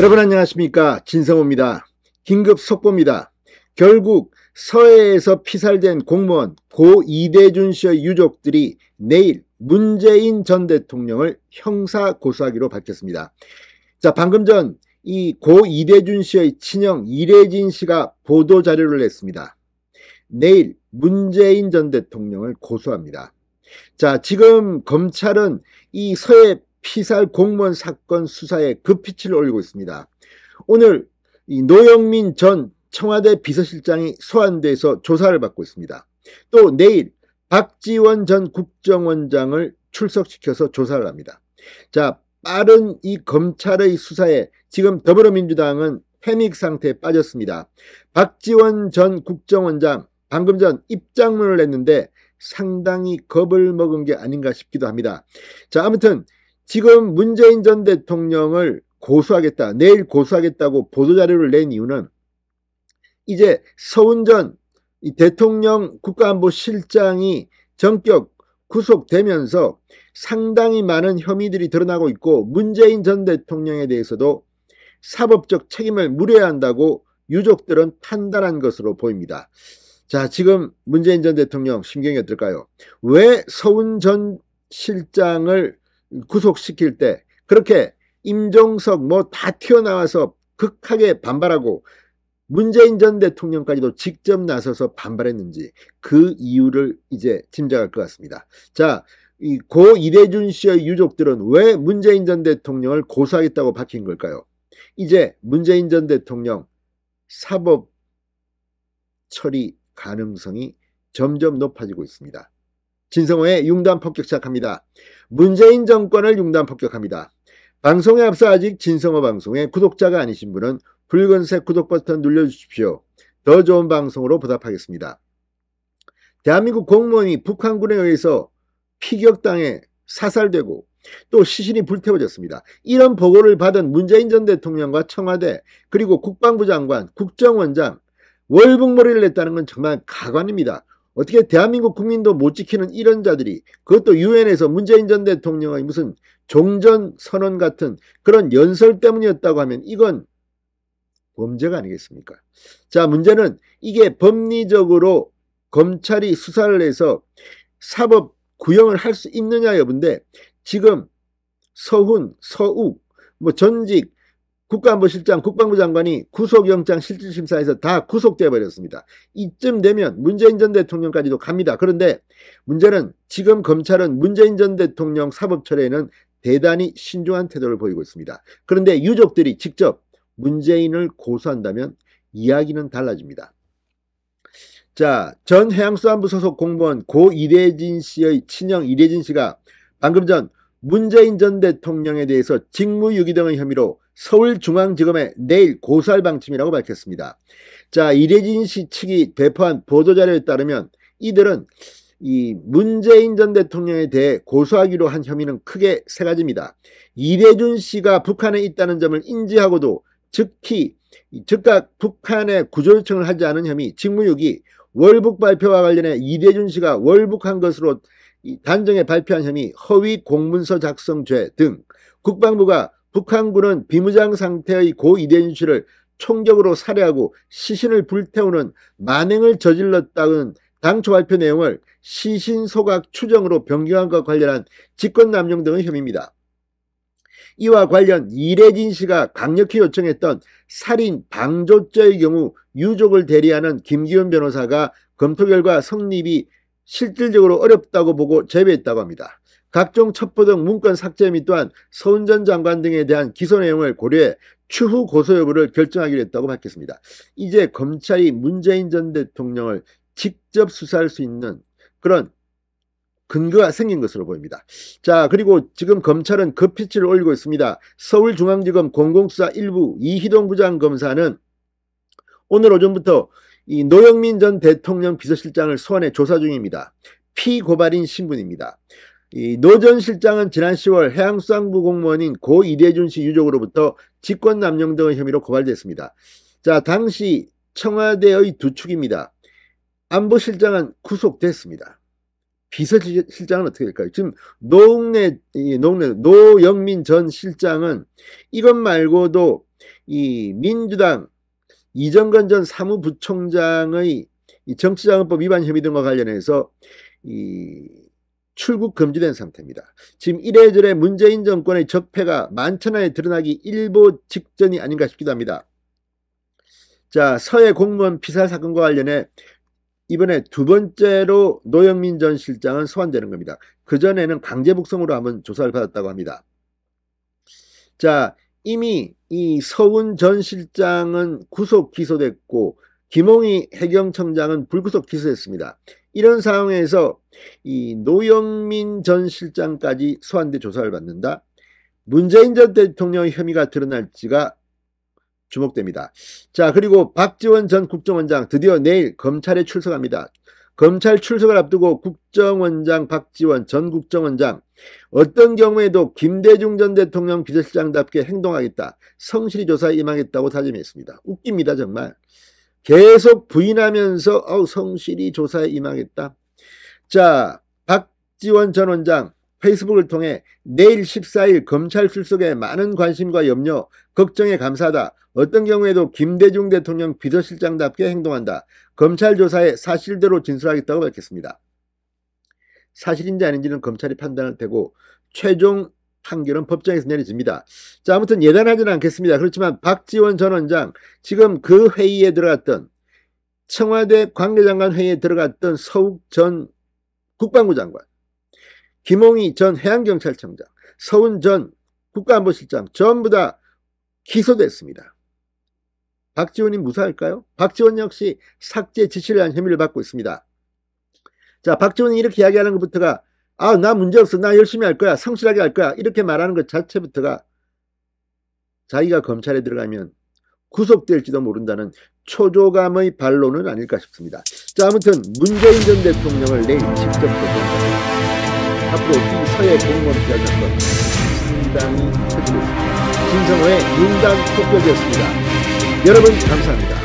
여러분 안녕하십니까, 진성호입니다. 긴급 속보입니다. 결국 서해에서 피살된 공무원 고 이대준 씨의 유족들이 내일 문재인 전 대통령을 형사 고소하기로 밝혔습니다. 자, 방금 전 이 고 이대준 씨의 친형 이래진 씨가 보도 자료를 냈습니다. 내일 문재인 전 대통령을 고소합니다. 자, 지금 검찰은 이 서해 피살 공무원 사건 수사에 급빛을 올리고 있습니다. 오늘 이 노영민 전 청와대 비서실장이 소환돼서 조사를 받고 있습니다. 또 내일 박지원 전 국정원장을 출석시켜서 조사를 합니다. 자, 빠른 이 검찰의 수사에 지금 더불어민주당은 패닉 상태에 빠졌습니다. 박지원 전 국정원장 방금 전 입장문을 냈는데 상당히 겁을 먹은 게 아닌가 싶기도 합니다. 자, 아무튼 지금 문재인 전 대통령을 고소하겠다, 내일 고소하겠다고 보도자료를 낸 이유는 이제 서훈 전 대통령 국가안보실장이 전격 구속되면서 상당히 많은 혐의들이 드러나고 있고 문재인 전 대통령에 대해서도 사법적 책임을 물어야 한다고 유족들은 판단한 것으로 보입니다. 자, 지금 문재인 전 대통령 심경이 어떨까요? 왜 서훈 전 실장을 구속시킬 때 그렇게 임종석 뭐 다 튀어나와서 극하게 반발하고 문재인 전 대통령까지도 직접 나서서 반발했는지 그 이유를 이제 짐작할 것 같습니다. 자, 이 고 이대준 씨의 유족들은 왜 문재인 전 대통령을 고소하겠다고 밝힌 걸까요? 이제 문재인 전 대통령 사법 처리 가능성이 점점 높아지고 있습니다. 진성호의 융단 폭격 시작합니다. 문재인 정권을 융단 폭격합니다. 방송에 앞서 아직 진성호 방송의 구독자가 아니신 분은 붉은색 구독 버튼 눌러주십시오. 더 좋은 방송으로 보답하겠습니다. 대한민국 공무원이 북한군에 의해서 피격당해 사살되고 또 시신이 불태워졌습니다. 이런 보고를 받은 문재인 전 대통령과 청와대 그리고 국방부 장관, 국정원장 월북머리를 냈다는 건 정말 가관입니다. 어떻게 대한민국 국민도 못 지키는 이런 자들이 그것도 유엔에서 문재인 전 대통령의 무슨 종전선언 같은 그런 연설 때문이었다고 하면 이건 범죄가 아니겠습니까? 자, 문제는 이게 법리적으로 검찰이 수사를 해서 사법 구형을 할 수 있느냐 여부인데 지금 서훈, 서욱, 뭐 전직 국가안보실장, 국방부 장관이 구속영장 실질심사에서 다 구속되어 버렸습니다. 이쯤 되면 문재인 전 대통령까지도 갑니다. 그런데 문제는 지금 검찰은 문재인 전 대통령 사법 처리에는 대단히 신중한 태도를 보이고 있습니다. 그런데 유족들이 직접 문재인을 고소한다면 이야기는 달라집니다. 자, 전 해양수산부 소속 공무원 고 이대진 씨의 친형 이래진 씨가 방금 전 문재인 전 대통령에 대해서 직무유기 등의 혐의로 서울중앙지검에 내일 고소할 방침이라고 밝혔습니다. 자, 이래진 씨 측이 배포한 보도자료에 따르면 이들은 이 문재인 전 대통령에 대해 고소하기로 한 혐의는 크게 세 가지입니다. 이대준 씨가 북한에 있다는 점을 인지하고도 즉각 북한에 구조 요청을 하지 않은 혐의, 직무유기, 월북 발표와 관련해 이대준 씨가 월북한 것으로 단정해 발표한 혐의, 허위 공문서 작성죄 등 국방부가 북한군은 비무장 상태의 고 이대준 씨를 총격으로 살해하고 시신을 불태우는 만행을 저질렀다는 당초 발표 내용을 시신 소각 추정으로 변경한 것과 관련한 직권남용 등의 혐의입니다. 이와 관련 이래진 씨가 강력히 요청했던 살인 방조죄의 경우 유족을 대리하는 김기훈 변호사가 검토 결과 성립이 실질적으로 어렵다고 보고 제외했다고 합니다. 각종 첩보 등 문건 삭제 및 또한 서훈 전 장관 등에 대한 기소 내용을 고려해 추후 고소 여부를 결정하기로 했다고 밝혔습니다. 이제 검찰이 문재인 전 대통령을 직접 수사할 수 있는 그런 근거가 생긴 것으로 보입니다. 자, 그리고 지금 검찰은 급빛을 올리고 있습니다. 서울중앙지검 공공수사 1부 이희동 부장검사는 오늘 오전부터 이 노영민 전 대통령 비서실장을 소환해 조사 중입니다. 피고발인 신분입니다. 이 노 전 실장은 지난 10월 해양수산부 공무원인 고 이대준 씨 유족으로부터 직권남용 등의 혐의로 고발됐습니다. 자, 당시 청와대의 두 축입니다. 안보실장은 구속됐습니다. 비서실장은 어떻게 될까요? 지금 노영민 전 실장은 이것 말고도 이 민주당 이정건 전 사무부총장의 이 정치자금법 위반 혐의 등과 관련해서 이 출국 금지된 상태입니다. 지금 이래저래 문재인 정권의 적폐가 만천하에 드러나기 일보 직전이 아닌가 싶기도 합니다. 자, 서해 공무원 피살 사건과 관련해 이번에 두 번째로 노영민 전 실장은 소환되는 겁니다. 그전에는 강제북송으로 한번 조사를 받았다고 합니다. 자, 이미 이 서훈 전 실장은 구속 기소됐고 김홍희 해경청장은 불구속 기소됐습니다. 이런 상황에서 이 노영민 전 실장까지 소환돼 조사를 받는다. 문재인 전 대통령의 혐의가 드러날지가 주목됩니다. 자, 그리고 박지원 전 국정원장 드디어 내일 검찰에 출석합니다. 검찰 출석을 앞두고 국정원장 박지원 전 국정원장 어떤 경우에도 김대중 전 대통령 비서실장답게 행동하겠다. 성실히 조사에 임하겠다고 다짐했습니다. 웃깁니다 정말. 계속 부인하면서 성실히 조사에 임하겠다. 자, 박지원 전 원장 페이스북을 통해 내일 14일 검찰 출석에 많은 관심과 염려, 걱정에 감사하다. 어떤 경우에도 김대중 대통령 비서실장답게 행동한다. 검찰 조사에 사실대로 진술하겠다고 밝혔습니다. 사실인지 아닌지는 검찰이 판단할 테고 최종 판결은 법정에서 내려집니다. 자, 아무튼 예단하지는 않겠습니다. 그렇지만 박지원 전 원장 지금 그 회의에 들어갔던 청와대 관계장관 회의에 들어갔던 서욱 전 국방부 장관, 김홍희 전 해양경찰청장, 서훈 전 국가안보실장 전부 다 기소됐습니다. 박지원이 무사할까요? 박지원 역시 삭제 지시를 한 혐의를 받고 있습니다. 자, 박지원이 이렇게 이야기하는 것부터가 나 문제없어. 나 열심히 할 거야. 성실하게 할 거야. 이렇게 말하는 것 자체부터가 자기가 검찰에 들어가면 구속될지도 모른다는 초조감의 반론은 아닐까 싶습니다. 자, 아무튼 문재인 전 대통령을 내일 직접 보겠습니다. 앞으로 이 서해 공무원 피살 사건 상당히 커지고 있습니다. 진성호의 윤단 속별이었습니다. 여러분 감사합니다.